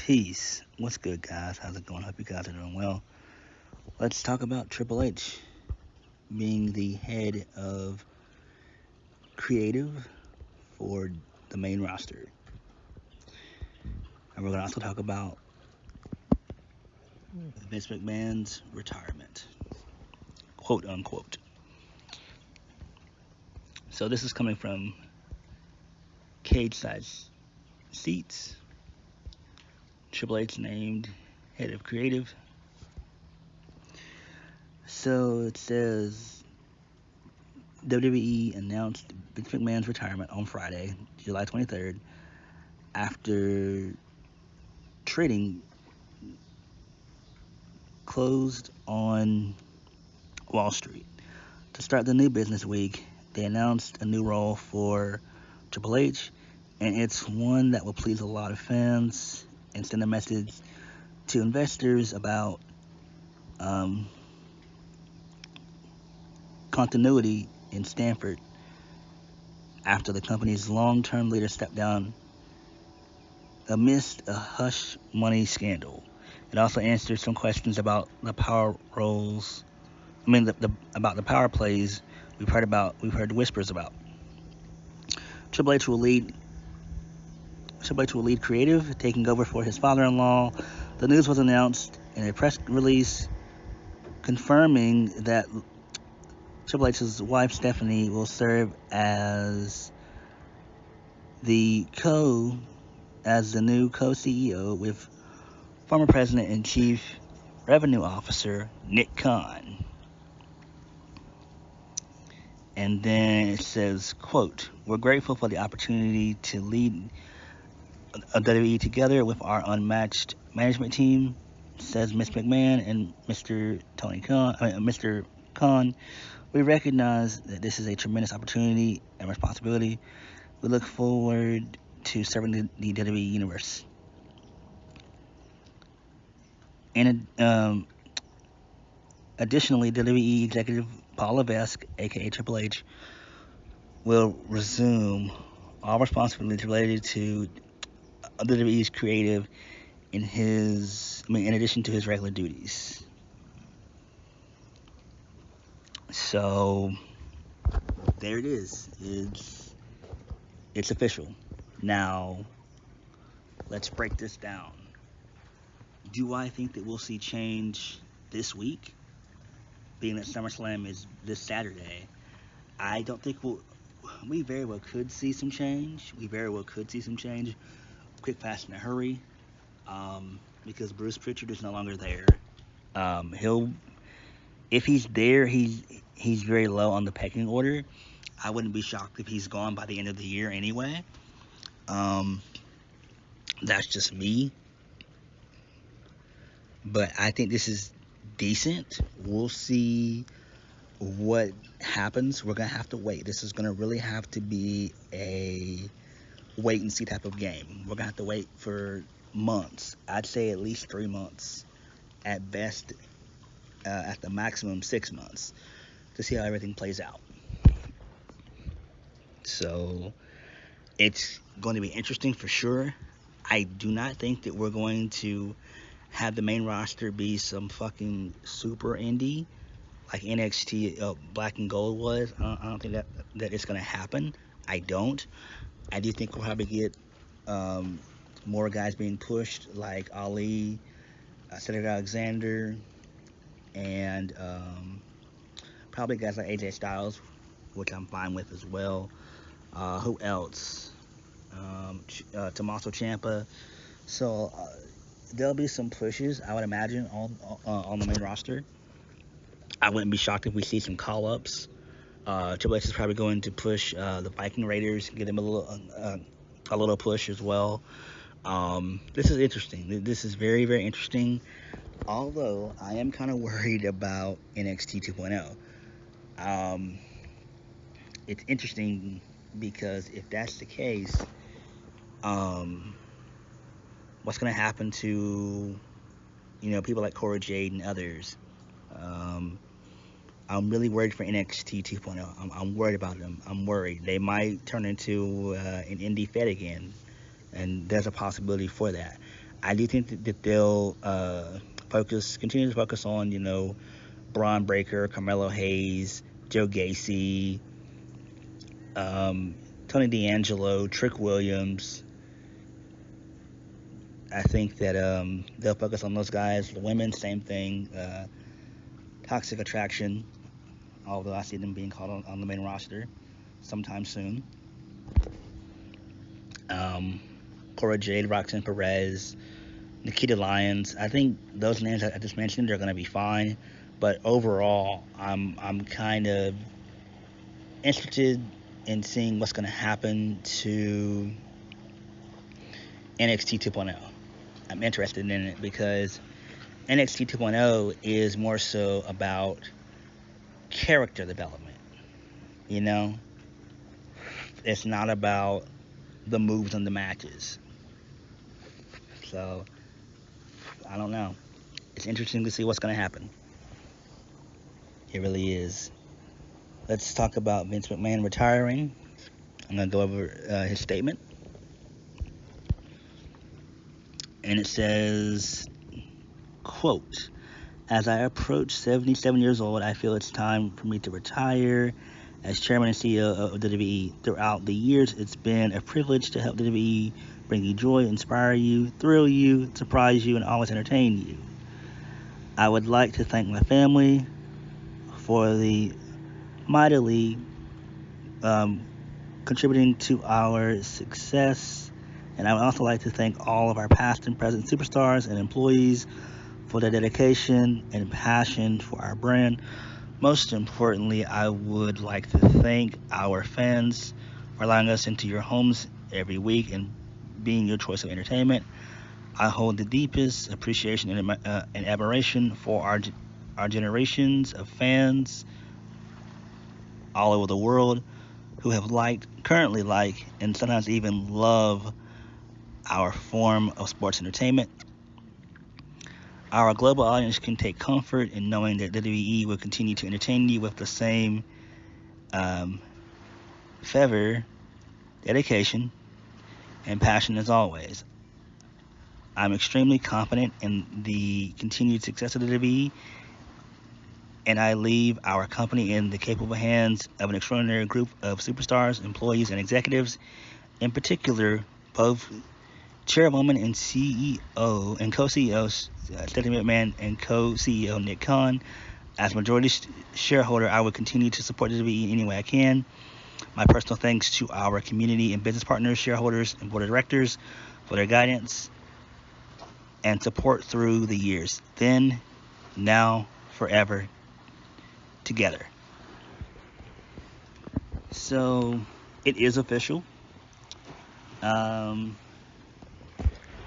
Peace. What's good, guys? How's it going? Hope you guys are doing well. Let's talk about Triple H being the head of creative for the main roster. And we're going to also talk about Vince McMahon's retirement, quote unquote. So this is coming from Cage Side Seats. Triple H named head of creative. So it says WWE announced Vince McMahon's retirement on Friday, July 23rd, after trading closed on Wall Street. To start the new business week, they announced a new role for Triple H, and it's one that will please a lot of fans and send a message to investors about continuity in Stanford after the company's long-term leader stepped down amidst a hush money scandal. It also answers some questions about the power roles. About the power plays we've heard whispers about. Triple H will lead creative, taking over for his father-in-law. The news was announced in a press release confirming that Triple H's wife Stephanie will serve as the new co-CEO with former President and Chief Revenue Officer Nick Khan. And then it says, quote, "We're grateful for the opportunity to lead WWE together with our unmatched management team," says Ms. McMahon and Mr. Khan. "We recognize that this is a tremendous opportunity and responsibility. We look forward to serving the WWE universe." And additionally, WWE executive Paul Levesque, aka Triple H, will resume all responsibilities related to WWE's creative in addition to his regular duties. So there it is. It's official. Now let's break this down. Do I think that we'll see change this week? Being that SummerSlam is this Saturday, I don't think we very well could see some change. Quick, fast, in a hurry. Because Bruce Pritchard is no longer there. If he's there, he's very low on the pecking order. I wouldn't be shocked if he's gone by the end of the year anyway. That's just me. But I think this is decent. We'll see what happens. We're gonna have to wait. This is gonna really have to be a wait and see type of game. We're gonna have to wait for months. I'd say at least 3 months, at best, at the maximum 6 months, to see how everything plays out. So it's going to be interesting for sure. I do not think that we're going to have the main roster be some fucking super indie like NXT Black and Gold was. I don't think that it's going to happen. I don't. I do think we'll probably get more guys being pushed like Ali, Cedric Alexander, and probably guys like AJ Styles, which I'm fine with as well. Who else? Tommaso Ciampa. So there'll be some pushes, I would imagine, on the main roster. I wouldn't be shocked if we see some call-ups. Triple H is probably going to push the Viking Raiders, give them a little push as well. This is interesting. This is very, very interesting. Although I am kind of worried about NXT 2.0. It's interesting because if that's the case, what's going to happen to people like Cora Jade and others? I'm really worried for NXT 2.0. I'm worried about them. I'm worried they might turn into an indie fed again, and there's a possibility for that. I do think that they'll continue to focus on, Braun Breaker, Carmelo Hayes, Joe Gacy, Tony D'Angelo, Trick Williams. I think that they'll focus on those guys. The women, same thing. Toxic Attraction, although I see them being called on the main roster sometime soon. Cora Jade, Roxanne Perez, Nikita Lyons. I think those names I just mentioned are going to be fine, but overall, I'm kind of interested in seeing what's going to happen to NXT 2.0. I'm interested in it because NXT 2.0 is more so about character development. It's not about the moves and the matches. So, I don't know. It's interesting to see what's going to happen. It really is. Let's talk about Vince McMahon retiring. I'm going to go over his statement. And it says, quote, "As I approach 77 years old, I feel it's time for me to retire. As chairman and CEO of WWE, throughout the years, it's been a privilege to help WWE bring you joy, inspire you, thrill you, surprise you, and always entertain you. I would like to thank my family for the mightily contributing to our success, and I would also like to thank all of our past and present superstars and employees for their dedication and passion for our brand. Most importantly, I would like to thank our fans for allowing us into your homes every week and being your choice of entertainment. I hold the deepest appreciation and admiration for our generations of fans all over the world who have currently like, and sometimes even love our form of sports entertainment. Our global audience can take comfort in knowing that WWE will continue to entertain you with the same fervor, dedication, and passion as always. I'm extremely confident in the continued success of the WWE, and I leave our company in the capable hands of an extraordinary group of superstars, employees, and executives. In particular, both Chairwoman and CEO and co-CEO Stephanie McMahon and co-CEO Nick Khan. As majority shareholder, I will continue to support the WWE any way I can. My personal thanks to our community and business partners, shareholders, and board of directors for their guidance and support through the years. Then, now, forever, together." So, it is official.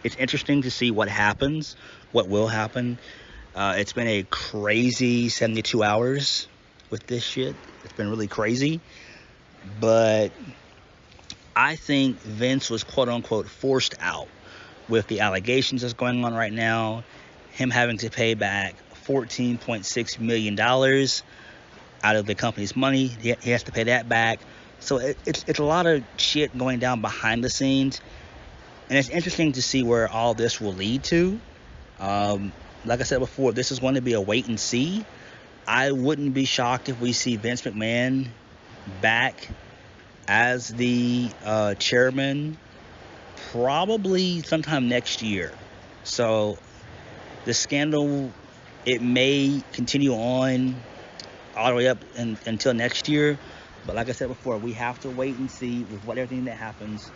It's interesting to see what happens, what will happen. It's been a crazy 72 hours with this shit. It's been really crazy. But I think Vince was quote-unquote forced out with the allegations that's going on right now. Him having to pay back $14.6 million out of the company's money. He has to pay that back. So it's a lot of shit going down behind the scenes. And it's interesting to see where all this will lead to. Like I said before, this is going to be a wait and see. I wouldn't be shocked if we see Vince McMahon back as the chairman probably sometime next year. So the scandal, it may continue on all the way up until next year. But like I said before, we have to wait and see with everything that happens.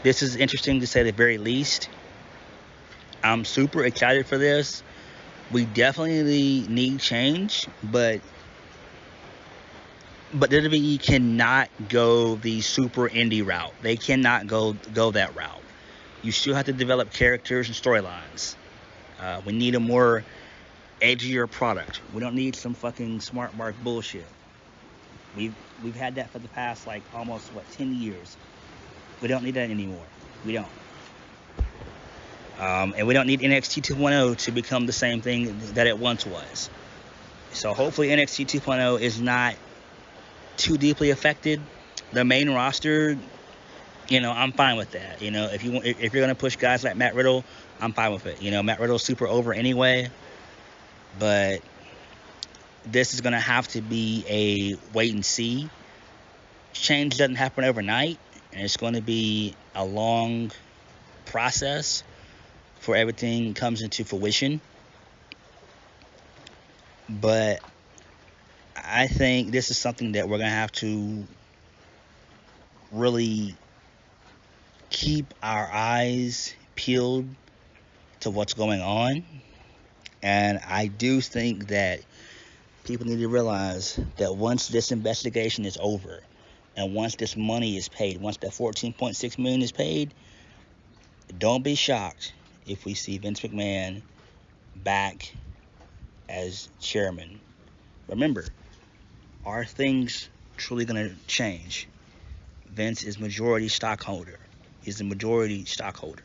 This is interesting to say the very least. I'm super excited for this. We definitely need change, but WWE cannot go the super indie route. They cannot go that route. You still have to develop characters and storylines. We need a more edgier product. We don't need some fucking smart mark bullshit. We've had that for the past almost 10 years. We don't need that anymore. We don't. And we don't need NXT 2.0 to become the same thing that it once was. So hopefully NXT 2.0 is not too deeply affected. The main roster I'm fine with that. If you're gonna push guys like Matt Riddle, I'm fine with it. Matt Riddle's super over anyway, but this is gonna have to be a wait and see. Change doesn't happen overnight, and it's going to be a long process for everything comes into fruition. But I think this is something that we're going to have to really keep our eyes peeled to what's going on. And I do think that people need to realize that once this investigation is over and once this money is paid, once that $14.6 million is paid, don't be shocked if we see Vince McMahon back as chairman. Remember, are things truly going to change? Vince is majority stockholder. He's the majority stockholder.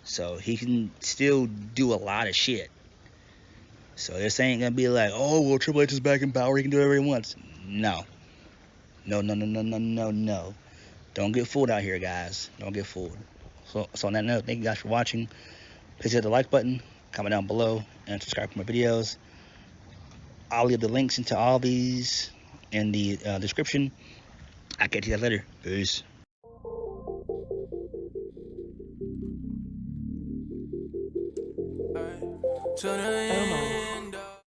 So he can still do a lot of shit. So this ain't going to be like, oh, well, Triple H is back in power. He can do whatever he wants. No. No. Don't get fooled out here, guys. Don't get fooled. So on that note, thank you guys for watching. Please hit the like button, comment down below, and subscribe for more videos. I'll leave the links into all these in the description. I'll catch you guys later. Peace.